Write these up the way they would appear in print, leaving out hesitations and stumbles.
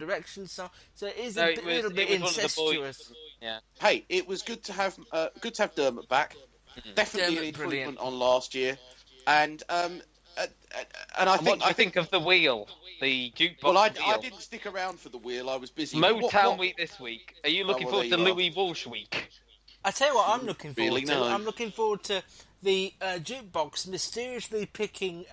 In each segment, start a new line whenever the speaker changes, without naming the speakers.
direction. So it is
No,
a little bit
it was one of the boys.
incestuous.
Yeah.
Hey, it was good to have Dermot back. Definitely
Dermot,
an improvement
brilliant.
on last year, and I
think of the wheel, the jukebox
well, I
wheel.
didn't stick around for the wheel. I was busy.
Motown week this week. Are you looking
well,
forward
there
to
you are.
Louis Walsh week?
I tell you what, I'm looking forward
Really?
to.
No.
I'm looking forward to the jukebox mysteriously picking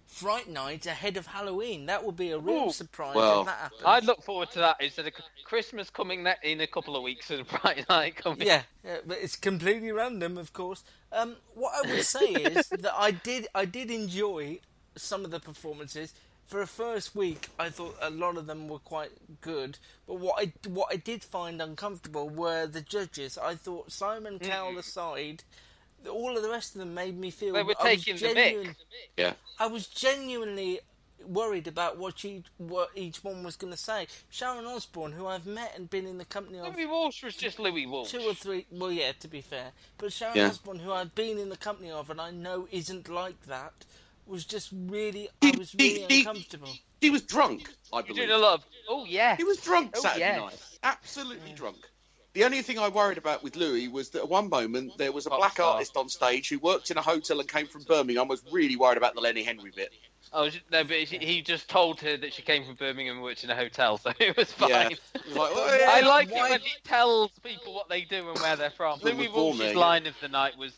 Fright Night ahead of Halloween. That would be a real surprise if that happens.
I'd look forward to that instead of Christmas coming in a couple of weeks and Friday Night coming.
Yeah, but it's completely random, of course. What I would say is that I did enjoy some of the performances. For a first week, I thought a lot of them were quite good. But what I did find uncomfortable were the judges. I thought Simon Cowell aside, all of the rest of them made me feel...
They were taking the mick.
Yeah.
I was genuinely worried about what each one was going to say. Sharon Osbourne, who I've met and been in the company of...
Louis Walsh was just Louis Walsh.
2 or 3... Well, yeah, to be fair. But Sharon Osbourne, who I've been in the company of and I know isn't like that, was just really... I was really uncomfortable.
He was drunk, I believe.
You did a lot of... Oh, yeah.
He was drunk Saturday night. Absolutely drunk. The only thing I worried about with Louis was that at one moment there was a black artist on stage who worked in a hotel and came from Birmingham. I was really worried about the Lenny Henry bit.
Oh, no, but he just told her that she came from Birmingham and worked in a hotel, so it was fine.
Yeah. It was like,
I like it when he tells people what they do and where they're from. Louis Walsh's line of the night was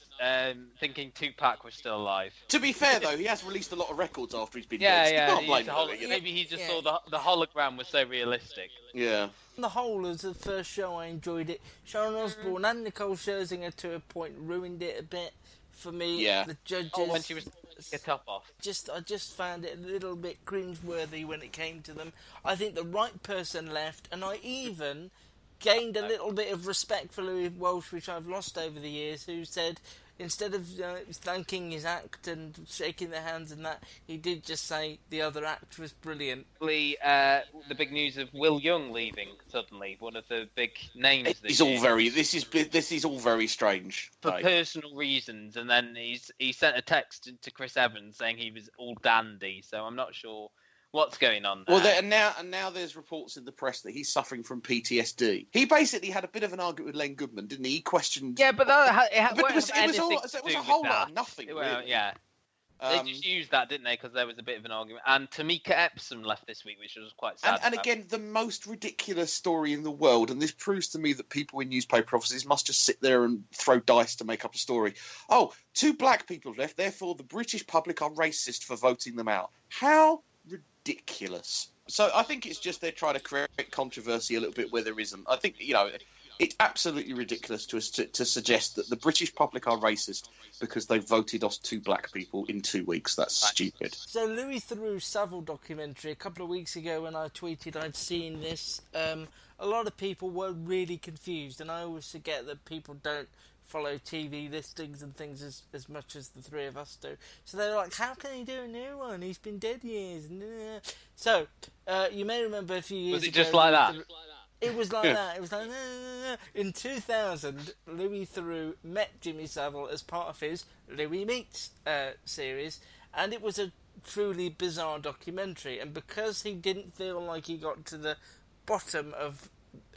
thinking Tupac was still alive.
To be fair, though, he has released a lot of records after he's been
dead.
So you can't blame Louis,
maybe he just saw the hologram was so realistic.
Yeah.
On the whole, as the first show, I enjoyed it. Sharon Osbourne and Nicole Scherzinger, to a point, ruined it a bit for me.
Yeah.
The judges...
Oh, when she was get top off.
I just found it a little bit cringeworthy when it came to them. I think the right person left, and I even gained a little bit of respect for Louis Walsh, which I've lost over the years, who said, instead of thanking his act and shaking their hands and that, he did just say the other act was brilliant.
The big news of Will Young leaving suddenly, one of the big names.
This is all very strange
for personal reasons, and then he sent a text to Chris Evans saying he was all dandy. So I'm not sure what's going on there.
Well, now there's reports in the press that he's suffering from PTSD. He basically had a bit of an argument with Len Goodman, didn't he? He questioned...
Yeah, but it
was a whole lot of nothing, really.
Yeah. They just used that, didn't they? Because there was a bit of an argument. And Tamika Epsom left this week, which was quite sad.
And again, the most ridiculous story in the world, and this proves to me that people in newspaper offices must just sit there and throw dice to make up a story. Oh, 2 black people left, therefore the British public are racist for voting them out. How ridiculous. So I think it's just they're trying to create controversy a little bit where there isn't. I think, it's absolutely ridiculous to suggest that the British public are racist because they voted us 2 black people in 2 weeks. That's stupid.
So Louis Theroux's Saville documentary, a couple of weeks ago when I tweeted I'd seen this, a lot of people were really confused, and I always forget that people don't follow TV listings and things as much as the 3 of us do. So they were like, how can he do a new one? He's been dead years. So, you may remember a few years ago...
Was it just like that?
It was like that. It was like... In 2000, Louis Theroux met Jimmy Savile as part of his Louis Meets series, and it was a truly bizarre documentary. And because he didn't feel like he got to the bottom of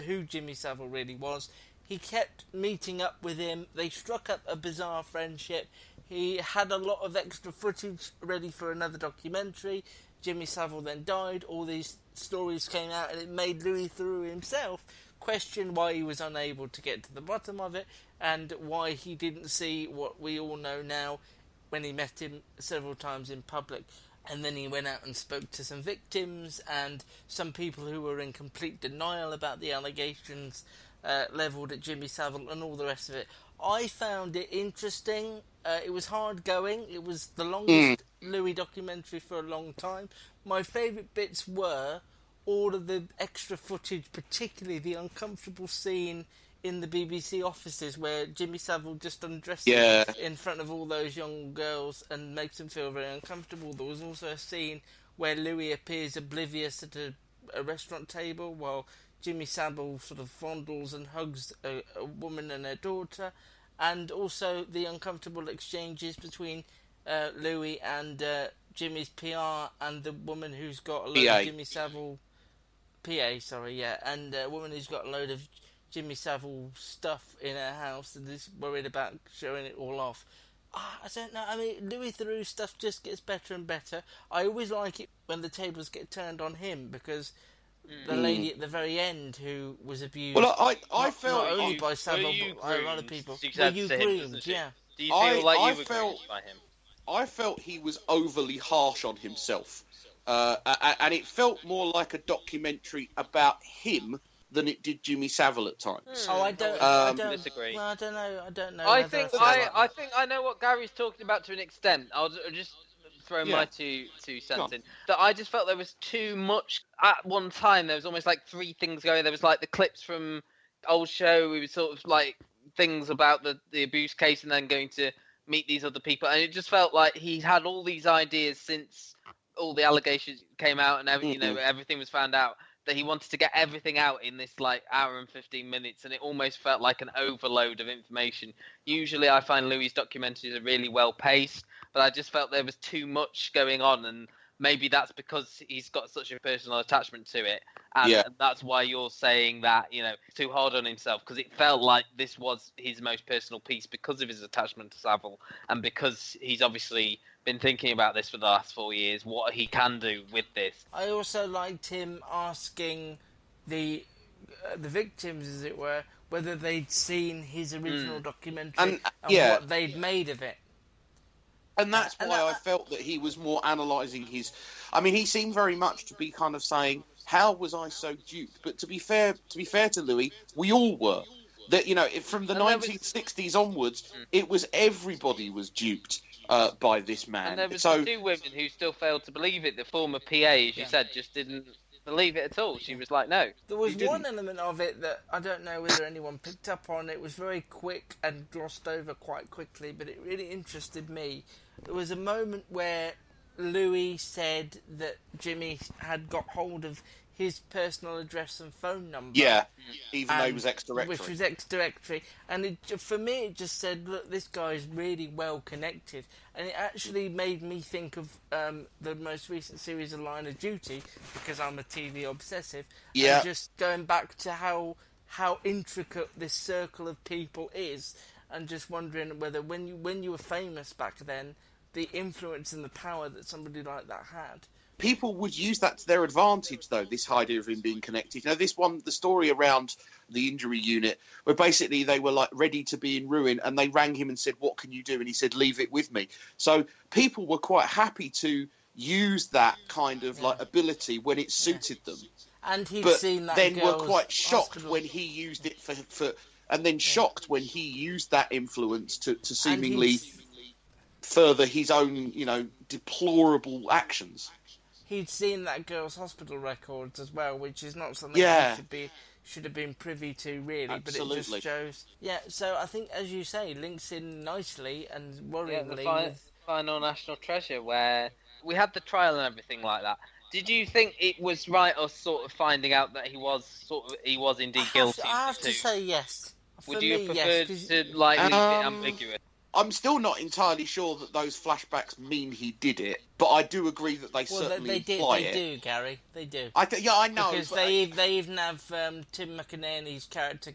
who Jimmy Savile really was, he kept meeting up with him. They struck up a bizarre friendship. He had a lot of extra footage ready for another documentary. Jimmy Savile then died. All these stories came out, and it made Louis Theroux himself question why he was unable to get to the bottom of it, and why he didn't see what we all know now when he met him several times in public. And then he went out and spoke to some victims and some people who were in complete denial about the allegations levelled at Jimmy Savile and all the rest of it. I found it interesting. It was hard going. It was the longest Louis documentary for a long time. My favourite bits were all of the extra footage, particularly the uncomfortable scene in the BBC offices where Jimmy Savile just undresses in front of all those young girls and makes them feel very uncomfortable. There was also a scene where Louis appears oblivious at a restaurant table while Jimmy Savile sort of fondles and hugs a woman and her daughter, and also the uncomfortable exchanges between Louis and Jimmy's PR and the woman who's got a lot of Jimmy Savile PA, sorry, yeah, and a woman who's got a load of Jimmy Savile stuff in her house and is worried about showing it all off. I don't know. I mean, Louis Theroux stuff just gets better and better. I always like it when the tables get turned on him because the lady at the very end who was abused.
Well, I felt
not only by Savile but by a lot of people. Were you groomed? Yeah.
Do you feel like you were
felt
groomed by him?
I felt he was overly harsh on himself, and it felt more like a documentary about him than it did Jimmy Savile at times.
Oh, I don't
disagree.
Well, I don't know.
I think I know what Gary's talking about to an extent. I'll just throw my two cents in. That I just felt there was too much at one time. There was almost like three things going. There was like the clips from old show. It was sort of like things about the abuse case, and then going to meet these other people. And it just felt like he had all these ideas since all the allegations came out and everything was found out. That he wanted to get everything out in this like hour and 15 minutes, and it almost felt like an overload of information. Usually I find Louis' documentaries are really well paced, but I just felt there was too much going on, and maybe that's because he's got such a personal attachment to it, and that's why you're saying that, too hard on himself, because it felt like this was his most personal piece because of his attachment to Savile, and because he's obviously been thinking about this for the last 4 years, what he can do with this.
I also liked him asking the victims, as it were, whether they'd seen his original documentary and what they'd made of it.
And that's why I felt that he was more analysing his... I mean, he seemed very much to be kind of saying, how was I so duped? But to be fair to Louis, we all were. That, from the 1960s onwards, it was everybody was duped by this man.
And there was two women who still failed to believe it. The former PA, as you said, just didn't believe it at all. She was like, no.
There was one element of it that I don't know whether anyone picked up on. It was very quick and glossed over quite quickly, but it really interested me. There was a moment where Louis said that Jimmy had got hold of his personal address and phone number.
Yeah, even though he was ex-directory.
Which was ex-directory. And for me, it just said, look, this guy's really well connected. And it actually made me think of the most recent series of Line of Duty, because I'm a TV obsessive.
Yeah.
And just going back to how intricate this circle of people is, and just wondering whether when you were famous back then, the influence and the power that somebody like that had.
People would use that to their advantage, though, this idea of him being connected. This one, the story around the injury unit, where basically they were like ready to be in ruin, and they rang him and said, what can you do? And he said, leave it with me. So people were quite happy to use that kind of like ability when it suited them.
And he'd
but
seen that
then were
girl's
quite shocked
hospital.
when he used it for and then shocked when he used that influence to seemingly further his own, deplorable actions.
He'd seen that girl's hospital records as well, which is not something he should have been privy to, really.
Absolutely.
But it just shows. Yeah, so I think, as you say, links in nicely and worryingly
the final National Treasure, where we had the trial and everything like that. Did you think it was right, us sort of finding out that he was indeed guilty?
I have to say yes.
Would you have preferred to leave it ambiguous?
I'm still not entirely sure that those flashbacks mean he did it, but I do agree that they certainly imply it.
They do, Gary. They do.
I know.
Because they even have Tim McInerney's character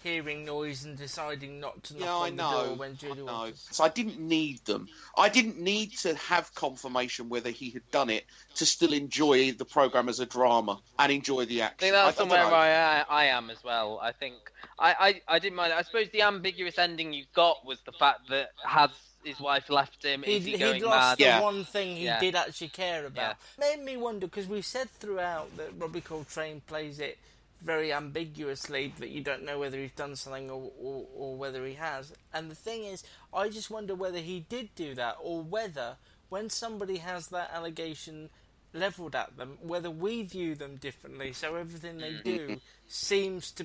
hearing noise and deciding not to knock on the door when Julie Walters.
So I didn't need them. I didn't need to have confirmation whether he had done it to still enjoy the programme as a drama and enjoy the action.
I think that's somewhere where I am as well. I think I didn't mind it. I suppose the ambiguous ending you got was the fact that has his wife left him. He'd
lost
mad?
the one thing he did actually care about. Made me wonder, because we said throughout that Robbie Coltrane plays it very ambiguously, that you don't know whether he's done something or whether he has. And the thing is, I just wonder whether he did do that, or whether when somebody has that allegation levelled at them, whether we view them differently, so everything they do seems to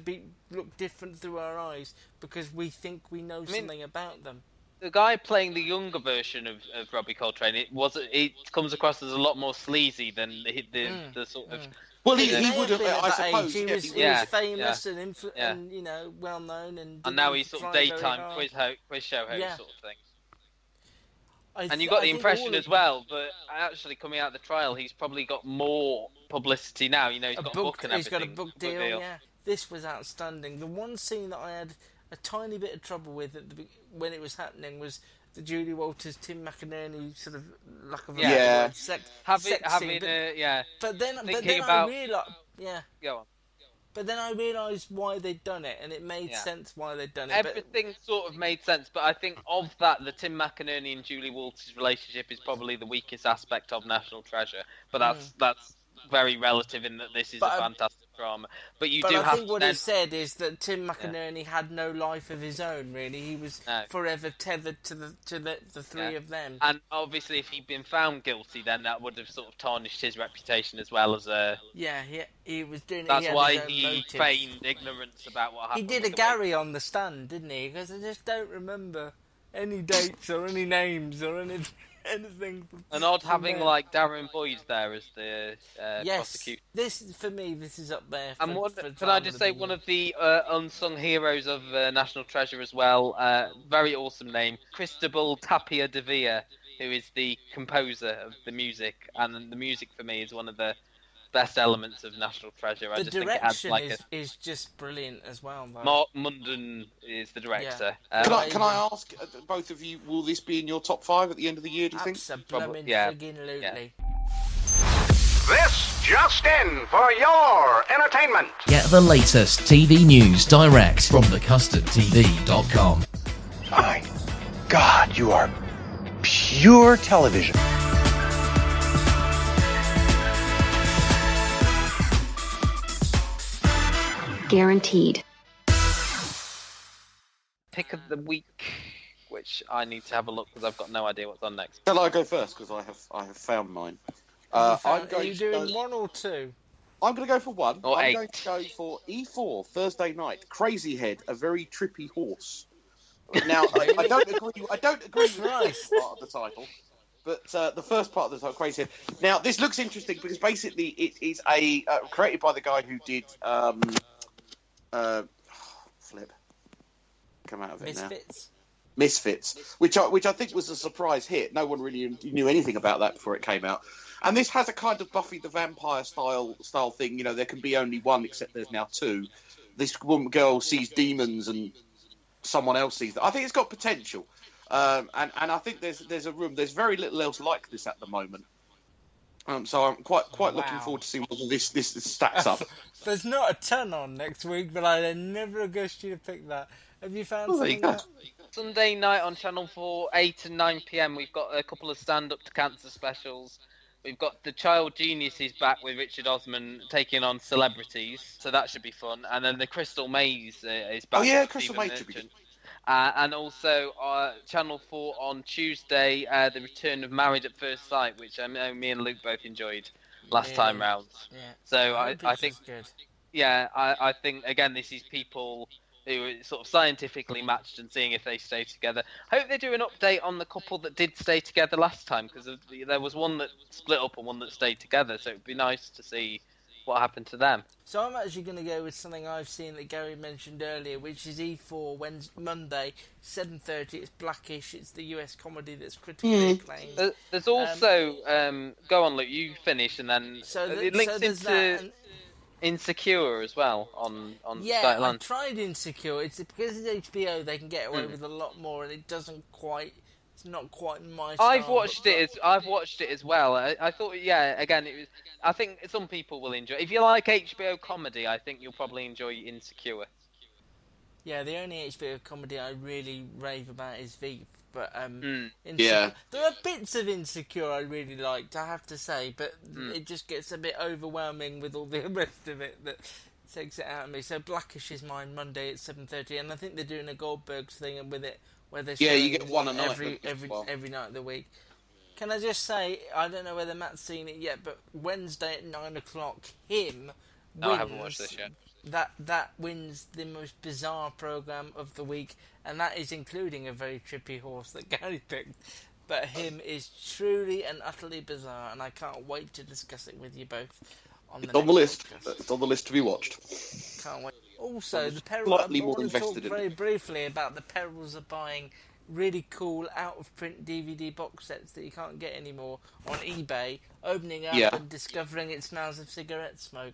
look different through our eyes because we think we know something about them.
The guy playing the younger version of Robbie Coltrane, it comes across as a lot more sleazy than the sort of.
Well, he would have. I suppose
he was famous and well known, and
now he's sort of daytime quiz show host sort of thing. And you got the impression as well that actually coming out of the trial, he's probably got more publicity now. You know, he's got a book and everything.
He's got a book deal, yeah. This was outstanding. The one scene that I had a tiny bit of trouble with when it was happening was the Julie Walters, Tim McInerney sort of lack of a better word, sex scene. But then I realised,
Go on.
But then I realised why they'd done it, and it made sense why they'd done it.
Everything sort of made sense, but I think of that, the Tim McInerney and Julie Walters relationship is probably the weakest aspect of National Treasure. But that's very relative in that this is a fantastic drama. But I
think what it said is that Tim McInerney had no life of his own, really. He was forever tethered to the three of them.
And obviously, if he'd been found guilty, then that would have sort of tarnished his reputation as well as a...
Yeah, he was doing it.
That's why he feigned ignorance about what happened.
He did a Gary on the stand, didn't he? Because I just don't remember any dates or any names or anything.
And odd having like Darren Boyd there as the prosecutor.
This is up there.
And can I just say one of the unsung heroes of National Treasure as well? Very awesome name, Cristobal Tapia de Villa, who is the composer of the music, and the music for me is one of the best elements of National Treasure.
The direction is just brilliant as well. Though.
Mark Munden is the director.
Yeah. Can I ask both of you, will this be in your top 5 at the end of the year, do you think?
Absolutely.
This just in for your entertainment.
Get the latest TV news direct from thecustardtv.com.
My God, you are pure television.
Guaranteed.
Pick of the week, which I need to have a look because I've got no idea what's on next.
Shall I go first? Because I have found mine.
Are you doing 1 or 2?
I'm going to go for 1.
Or
I'm
8.
going to go for E4 Thursday night. Crazy Head, a very trippy horse. Now I don't agree with the first part of the title, but the first part of the title, Crazy Head. Now this looks interesting because basically it is created by the guy who did flip. Come out of it
Misfits.
now. Misfits, which I think was a surprise hit. No one really knew anything about that before it came out. And this has a kind of Buffy the Vampire style thing. You know, there can be only one, except there's now 2. This girl sees demons and someone else sees them. I think it's got potential, and I think there's a room. There's very little else like this at the moment. So I'm quite looking forward to seeing whether this stacks up.
There's not a ton on next week, but I never guessed you to pick that. Have you found something?
Sunday night on Channel 4, 8 and 9 p.m. We've got a couple of stand-up to cancer specials. We've got The Child Geniuses back with Richard Osman taking on celebrities, so that should be fun. And then The Crystal Maze is back.
Oh yeah, Crystal Maze should be good.
And also Channel 4 on Tuesday, the return of Married at First Sight, which I know me and Luke both enjoyed last time round. Yeah. So I think, good. I think again this is people who are sort of scientifically matched and seeing if they stay together. I hope they do an update on the couple that did stay together last time, because there was one that split up and one that stayed together, so it'd be nice to see what happened to them.
So I'm actually going to go with something I've seen that Gary mentioned earlier, which is E4 Monday, 7:30. It's Blackish. It's the US comedy that's critically acclaimed.
There's also go on, Luke. You finish, and then it links into Insecure as well on
I tried Insecure. It's because it's HBO, they can get away with a lot more, and it's not quite my style.
I've watched it as well. I thought, again, it was. I think some people will enjoy it. If you like HBO comedy, I think you'll probably enjoy Insecure.
Yeah, the only HBO comedy I really rave about is Veep, but
yeah,
there are bits of Insecure I really liked, I have to say, but it just gets a bit overwhelming with all the rest of it that takes it out of me. So Blackish is mine Monday at 7:30, and I think they're doing a Goldbergs thing with it, where they're
you get one a night
every night of the week. Can I just say, I don't know whether Matt's seen it yet, but Wednesday at 9 o'clock, wins.
I haven't watched this yet.
That wins the most bizarre programme of the week, and that is including a very trippy horse that Gary picked. But him is truly and utterly bizarre, and I can't wait to discuss it with you both on the
It's on the list. It's on the list to be watched.
Can't wait. Also, the perils.
Slightly
I
more
want to talk
invested in
very
it.
briefly about the perils of buying really cool out-of-print DVD box sets that you can't get anymore on eBay, opening up
Yeah.
and discovering it smells of cigarette smoke.